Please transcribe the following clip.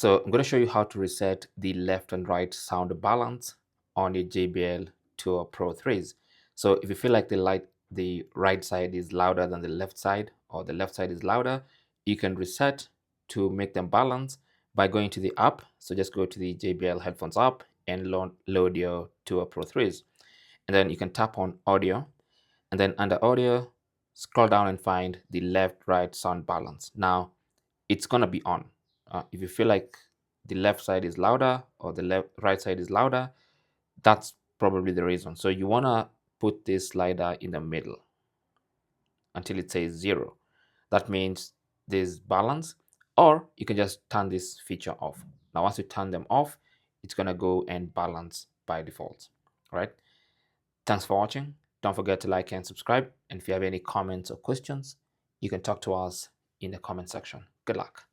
So I'm going to show you how to reset the left and right sound balance on your JBL Tour Pro 3s. So if you feel like the right side is louder than the left side, or the left side is louder, you can reset to make them balance by going to the app. So just go to the JBL headphones app and load your Tour Pro 3s. And then you can tap on audio, and then under audio, scroll down and find the left right sound balance. Now it's gonna be on. If you feel like the left side is louder or the right side is louder, that's probably the reason. So you wanna put this slider in the middle until it says 0. That means there's balance, or you can just turn this feature off. Now once you turn them off, it's gonna go and balance by default. All right. Thanks for watching. Don't forget to like and subscribe. And if you have any comments or questions, you can talk to us in the comment section. Good luck.